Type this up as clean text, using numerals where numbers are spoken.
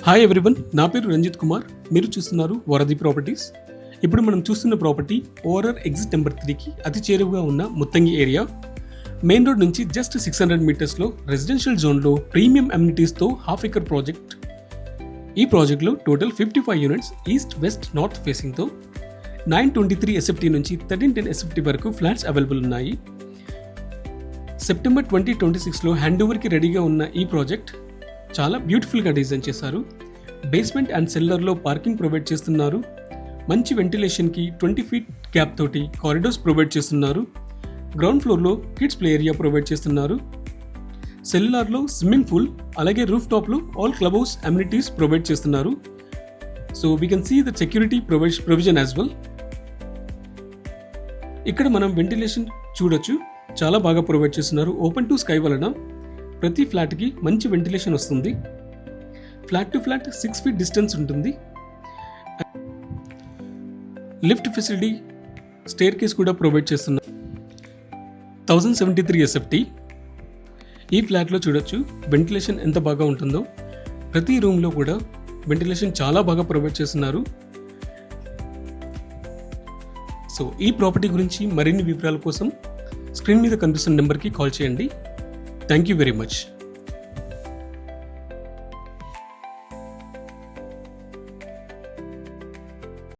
Hi everyone, నా పేరు రంజిత్ కుమార్. మీరు చూస్తున్నారు వరది ప్రాపర్టీస్. ఇప్పుడు మనం చూస్తున్న ప్రాపర్టీ ఓఆర్ఆర్ ఎగ్జిట్ నెంబర్ 3కి అతి చేరువగా ఉన్న ముత్తంగి ఏరియా. మెయిన్ రోడ్ నుంచి జస్ట్ 600 మీటర్స్లో రెసిడెన్షియల్ జోన్లో ప్రీమియం అమ్యూనిటీస్తో హాఫ్ ఎకర్ ప్రాజెక్ట్. ఈ ప్రాజెక్ట్లో total 55 units east west north ఫేసింగ్తో 923 ఎస్ఎఫ్టీ నుంచి 1310 ఎస్ఎఫ్టీ వరకు ఫ్లాట్స్ అవైలబుల్ ఉన్నాయి. సెప్టెంబర్ 2026లో హ్యాండ్ ఓవర్కి రెడీగా ఉన్న ఈ ప్రాజెక్ట్ చాలా బ్యూటిఫుల్గా డిజైన్ చేశారు. బేస్మెంట్ అండ్ సెల్లర్లో పార్కింగ్ ప్రొవైడ్ చేస్తున్నారు. మంచి వెంటిలేషన్కి 20 ఫీట్ గ్యాప్ తోటి కారిడోర్స్ ప్రొవైడ్ చేస్తున్నారు. గ్రౌండ్ ఫ్లోర్లో కిడ్స్ ప్లే ఏరియా ప్రొవైడ్ చేస్తున్నారు. సెల్లార్లో స్విమ్మింగ్ పూల్, అలాగే రూఫ్ టాప్లో all club house amenities provide చేస్తున్నారు. So we can see the security provision as well. ఇక్కడ మనం వెంటిలేషన్ చూడొచ్చు, చాలా బాగా ప్రొవైడ్ చేస్తున్నారు. ఓపెన్ టు స్కై వలన ప్రతి ఫ్లాట్కి మంచి వెంటిలేషన్ వస్తుంది. Flat to flat 6 feet distance ఉంటుంది. లిఫ్ట్ ఫెసిలిటీ, స్టేర్ కేస్ కూడా ప్రొవైడ్ చేస్తున్నారు. 1073 ఎస్ఎఫ్టీ. ఈ ఫ్లాట్లో చూడొచ్చు వెంటిలేషన్ ఎంత బాగా ఉంటుందో. ప్రతి రూమ్లో కూడా వెంటిలేషన్ చాలా బాగా ప్రొవైడ్ చేస్తున్నారు. సో ఈ ప్రాపర్టీ గురించి మరిన్ని వివరాల కోసం స్క్రీన్ మీద కనిపిస్తున్న నెంబర్కి కాల్ చేయండి. Thank you very much.